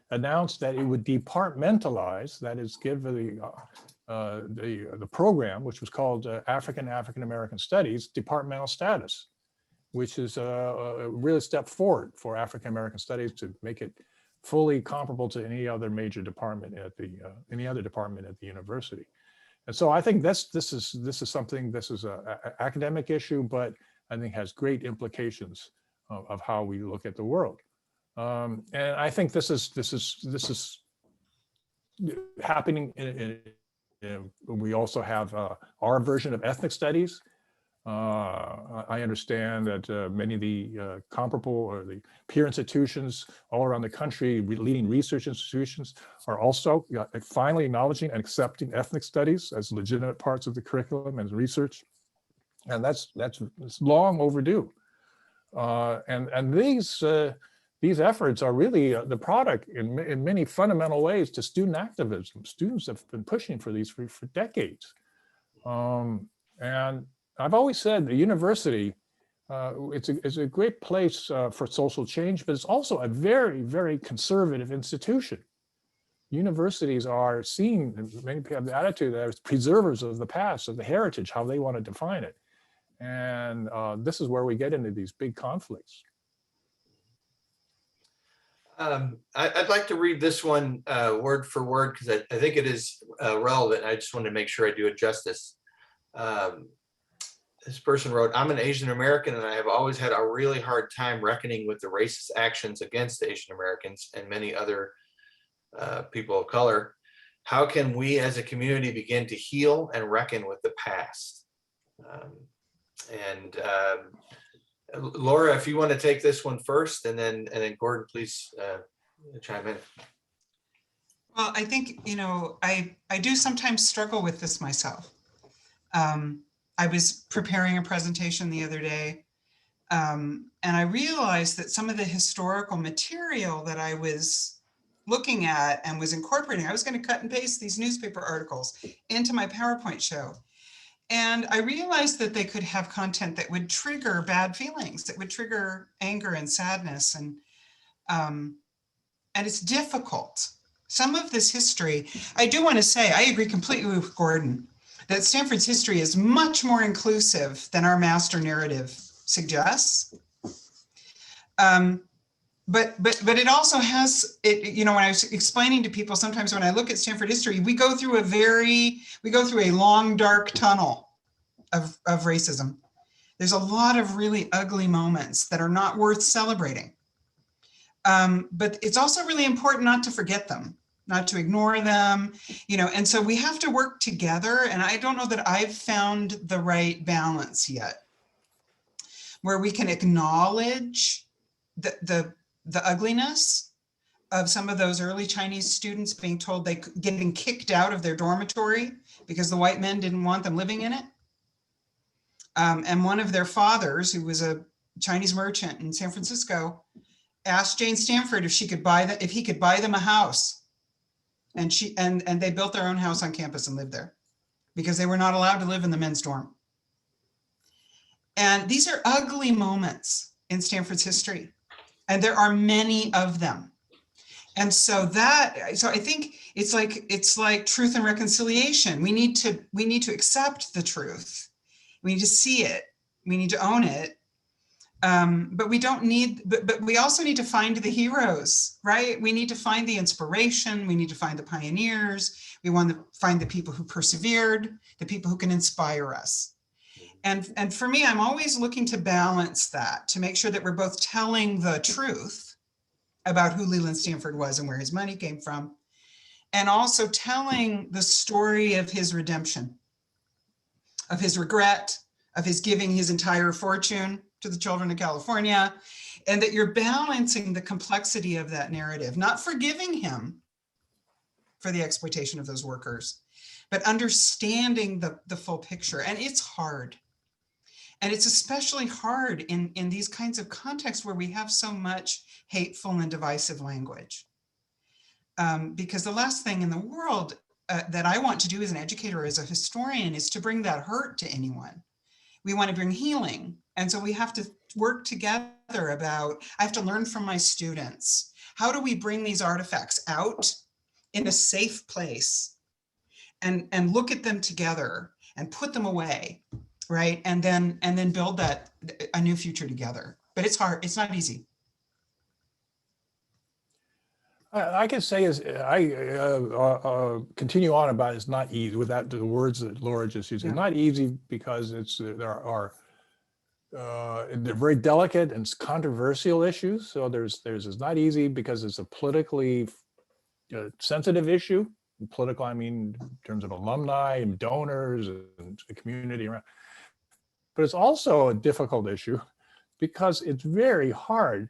announced that it would departmentalize, that is, give the program, which was called African American Studies, departmental status, which is a real step forward for African American Studies to make it fully comparable to any other major department at the university. And so I think this is an academic issue, but I think has great implications of how we look at the world. And I think this is happening. We also have our version of ethnic studies. I understand that many of the comparable or the peer institutions all around the country, leading research institutions, are also finally acknowledging and accepting ethnic studies as legitimate parts of the curriculum and research. And that's long overdue. And these efforts are really the product in many fundamental ways to student activism. Students have been pushing for these for decades. And I've always said the university, it's a great place for social change, but it's also a very, very conservative institution. Universities are seen, many people have the attitude as preservers of the past, of the heritage, how they want to define it. And this is where we get into these big conflicts. I'd like to read this one word for word, because I think it is relevant. I just wanted to make sure I do it justice. This person wrote, "I'm an Asian American and I have always had a really hard time reckoning with the racist actions against Asian Americans and many other people of color. How can we as a community begin to heal and reckon with the past?" Laura, if you want to take this one first, and then Gordon, please chime in. Well, I think, I do sometimes struggle with this myself. I was preparing a presentation the other day, and I realized that some of the historical material that I was looking at and was incorporating, I was going to cut and paste these newspaper articles into my PowerPoint show. And I realized that they could have content that would trigger bad feelings, that would trigger anger and sadness. And it's difficult. Some of this history, I do want to say, I agree completely with Gordon, that Stanford's history is much more inclusive than our master narrative suggests. But it also has, when I was explaining to people, sometimes when I look at Stanford history, we go through a long, dark tunnel of racism. There's a lot of really ugly moments that are not worth celebrating. But it's also really important not to forget them, not to ignore them, and so we have to work together. And I don't know that I've found the right balance yet, where we can acknowledge the ugliness of some of those early Chinese students being told getting kicked out of their dormitory because the white men didn't want them living in it. And one of their fathers, who was a Chinese merchant in San Francisco, asked Jane Stanford if he could buy them a house. And they built their own house on campus and lived there because they were not allowed to live in the men's dorm. And these are ugly moments in Stanford's history. And there are many of them. And so I think it's like truth and reconciliation. We need to accept the truth. We need to see it. We need to own it. But we also need to find the heroes, right? We need to find the inspiration. We need to find the pioneers. We want to find the people who persevered, the people who can inspire us. And for me, I'm always looking to balance that, to make sure that we're both telling the truth about who Leland Stanford was and where his money came from, and also telling the story of his redemption, of his regret, of his giving his entire fortune to the children of California, and that you're balancing the complexity of that narrative, not forgiving him for the exploitation of those workers, but understanding the full picture. And it's hard. And it's especially hard in these kinds of contexts where we have so much hateful and divisive language. Because the last thing in the world that I want to do as an educator, as a historian, is to bring that hurt to anyone. We want to bring healing. And so we have to work together I have to learn from my students. How do we bring these artifacts out in a safe place and look at them together and put them away, right? And then build a new future together. But it's hard. It's not easy. I can say I continue on about it's not easy without the words that Laura just used. It's not easy because they're very delicate and controversial issues. So it's not easy because it's a politically sensitive issue. Political, I mean, in terms of alumni and donors and the community around. But it's also a difficult issue because it's very hard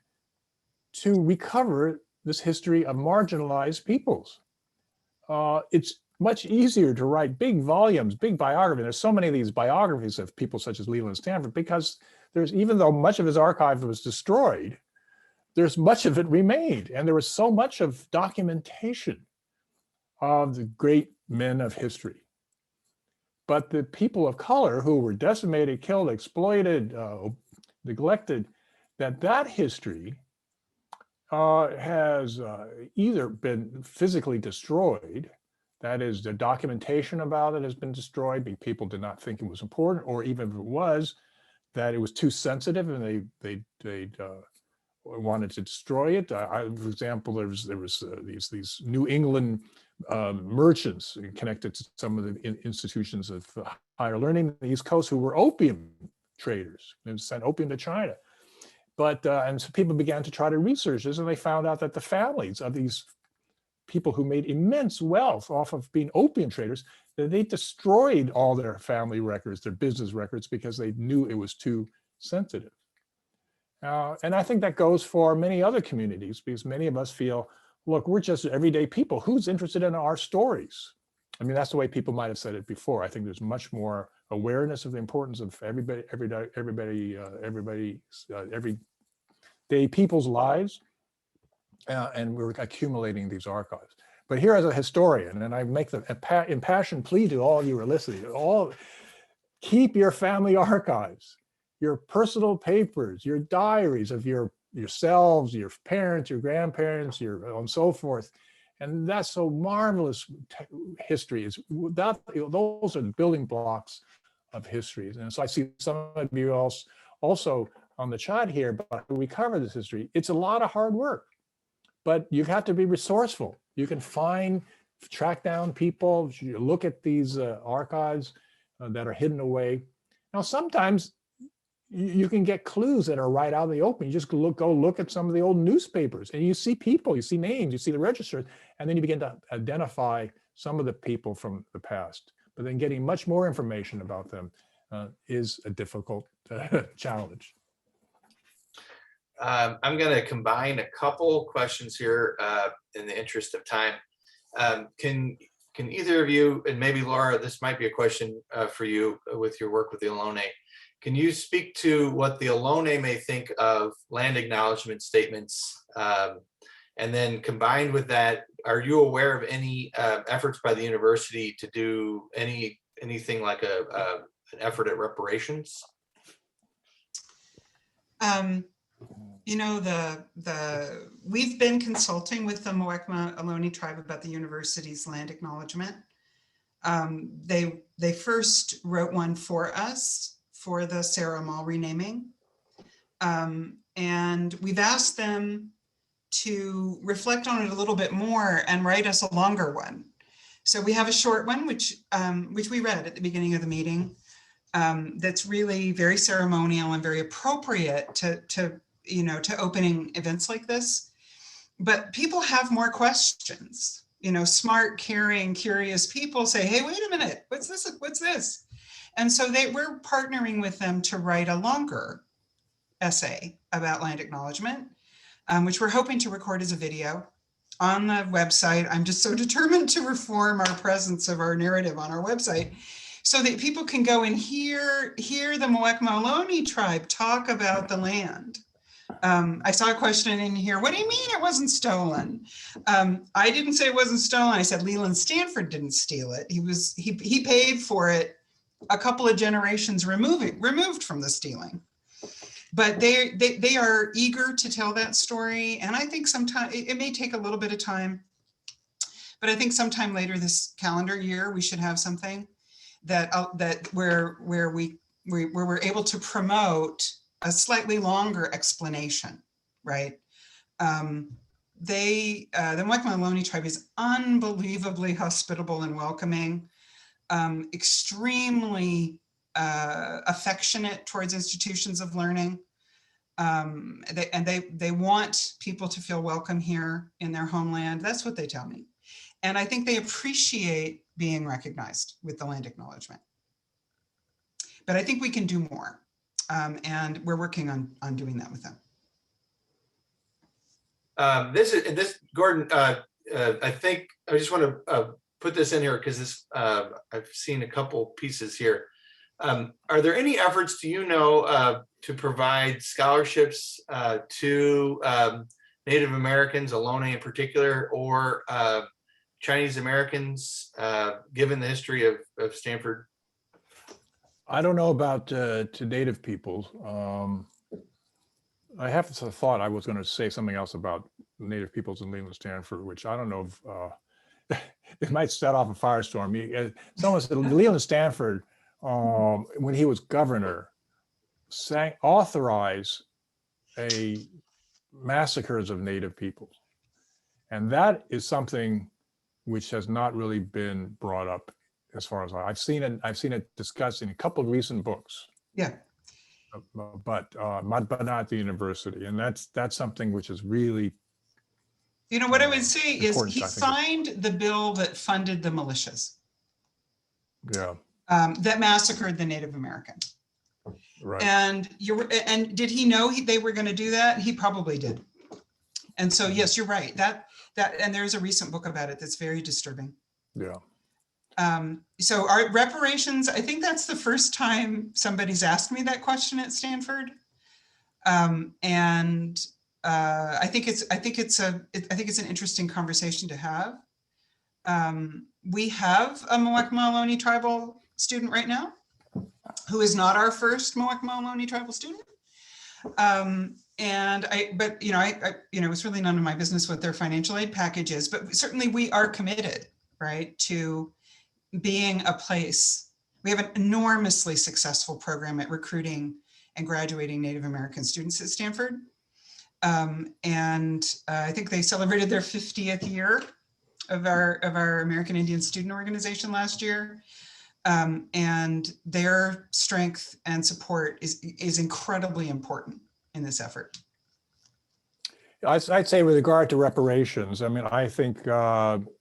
to recover this history of marginalized peoples. It's much easier to write big volumes, big biographies. There's so many of these biographies of people such as Leland Stanford because even though much of his archive was destroyed, there's much of it remained. And there was so much of documentation of the great men of history. But the people of color who were decimated, killed, exploited, neglected, that history has either been physically destroyed, that is, the documentation about it has been destroyed because people did not think it was important, or even if it was, that it was too sensitive and they wanted to destroy it. For example, there was these New England merchants connected to some of the institutions of higher learning on the East Coast who were opium traders and sent opium to China. But and so people began to try to research this, and they found out that the families of these people who made immense wealth off of being opium traders, that they destroyed all their family records, their business records, because they knew it was too sensitive. And I think that goes for many other communities, because many of us feel, look, we're just everyday people. Who's interested in our stories? I mean, that's the way people might have said it before. I think there's much more awareness of the importance of everyday people's lives, and we're accumulating these archives. But here, as a historian, and I make the impassioned plea to all of you who are listening, keep your family archives, your personal papers, your diaries of yourselves, your parents, your grandparents, and so forth. And that's so marvelous. History is that, those are the building blocks of history. And so I see some of you else also on the chat here, but we cover this history. It's a lot of hard work, but you have to be resourceful. You can track down people, you look at these archives that are hidden away. Now, sometimes you can get clues that are right out in the open. You just go look at some of the old newspapers and you see people, you see names, you see the registers, and then you begin to identify some of the people from the past. But then getting much more information about them is a difficult challenge. I'm going to combine a couple questions here in the interest of time. Can either of you, and maybe Laura, this might be a question for you with your work with the Ohlone, can you speak to what the Ohlone may think of land acknowledgement statements? And then combined with that, are you aware of any efforts by the university to do anything like an effort at reparations? You know, we've been consulting with the Muwekma-Ohlone tribe about the university's land acknowledgement. They first wrote one for us for the Sarah Mall renaming. And we've asked them to reflect on it a little bit more and write us a longer one. So we have a short one, which we read at the beginning of the meeting. That's really very ceremonial and very appropriate to opening events like this. But people have more questions. You know, smart, caring, curious people say, hey, wait a minute, what's this? What's this? And so we're partnering with them to write a longer essay about land acknowledgement, which we're hoping to record as a video on the website. I'm just so determined to reform our presence of our narrative on our website so that people can go and hear the Muwekma-Ohlone tribe talk about the land. I saw a question in here. What do you mean it wasn't stolen? I didn't say it wasn't stolen. I said Leland Stanford didn't steal it. He paid for it a couple of generations removed from the stealing. But they are eager to tell that story. And I think sometimes it may take a little bit of time, but I think sometime later this calendar year, we should have something where we're able to promote a slightly longer explanation, right? The Muwekma-Ohlone tribe is unbelievably hospitable and welcoming, extremely affectionate towards institutions of learning. They want people to feel welcome here in their homeland. That's what they tell me. And I think they appreciate being recognized with the land acknowledgement. But I think we can do more. And we're working on doing that with them. Gordon, I think I just want to put this in here because I've seen a couple pieces here. Are there any efforts, do you know, to provide scholarships to Native Americans, Ohlone in particular, or Chinese Americans, given the history of Stanford? I don't know about to Native peoples. I have thought I was going to say something else about Native peoples in Leland Stanford, which I don't know if it might set off a firestorm. Someone said Leland Stanford, when he was governor, authorized massacres of Native peoples. And that is something which has not really been brought up as far as I've seen it discussed in a couple of recent books. Yeah. But not at the university. And that's something which is really, you know, what I would say is he I think signed the bill that funded the militias. Yeah. That massacred the Native Americans. Right. And did he know they were going to do that? He probably did. And so, yes, you're right. and there's a recent book about it that's very disturbing. Yeah. So our reparations, I think that's the first time somebody's asked me that question at Stanford. I think it's an interesting conversation to have. We have a Muwekma-Ohlone tribal student right now, who is not our first Muwekma-Ohlone tribal student. But it's really none of my business what their financial aid package is, but certainly we are committed, right, to being a place. We have an enormously successful program at recruiting and graduating Native American students at Stanford. I think they celebrated their 50th year of our American Indian student organization last year. And their strength and support is incredibly important in this effort. I'd say with regard to reparations, I mean, I think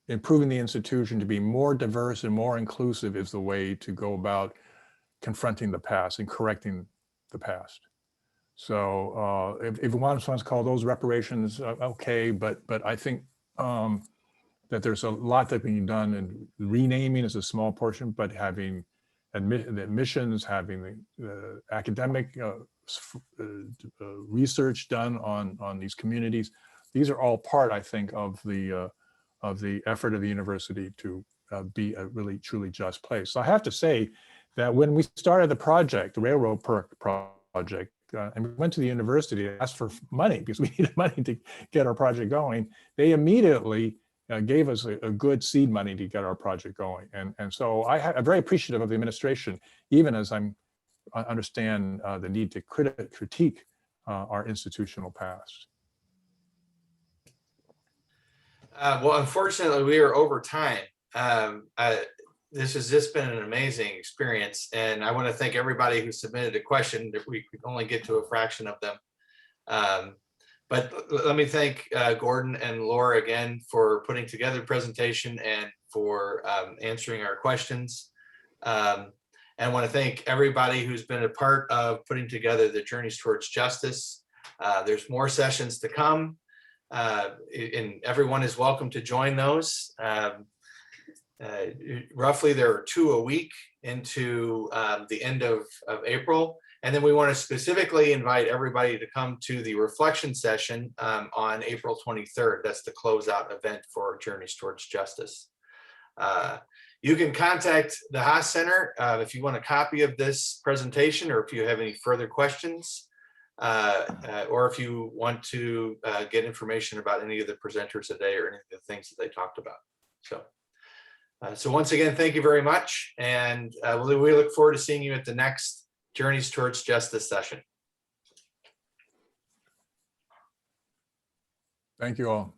improving the institution to be more diverse and more inclusive is the way to go about confronting the past and correcting the past. So if one wants to call those reparations, okay, but I think that there's a lot that can be done, and renaming is a small portion, but having the admissions, having the academic research done on these communities, these are all part, I think, of the effort of the university to be a really truly just place. So I have to say that when we started the project, the railroad project, and we went to the university and asked for money because we needed money to get our project going, they immediately gave us a good seed money to get our project going. And so I'm very appreciative of the administration, even as I understand the need to critique our institutional past. Well, unfortunately, we are over time. This has just been an amazing experience, and I want to thank everybody who submitted a question. That we could only get to a fraction of them. But let me thank Gordon and Laura again for putting together the presentation and for answering our questions. And I want to thank everybody who's been a part of putting together the Journeys Towards Justice. There's more sessions to come, and everyone is welcome to join those. Roughly there are 2 a week into the end of April. And then we want to specifically invite everybody to come to the reflection session on April 23rd. That's the closeout event for Journeys Towards Justice. You can contact the Haas Center if you want a copy of this presentation, or if you have any further questions, or if you want to get information about any of the presenters today or any of the things that they talked about. So once again, thank you very much. And we look forward to seeing you at the next Journeys Towards Justice session. Thank you all.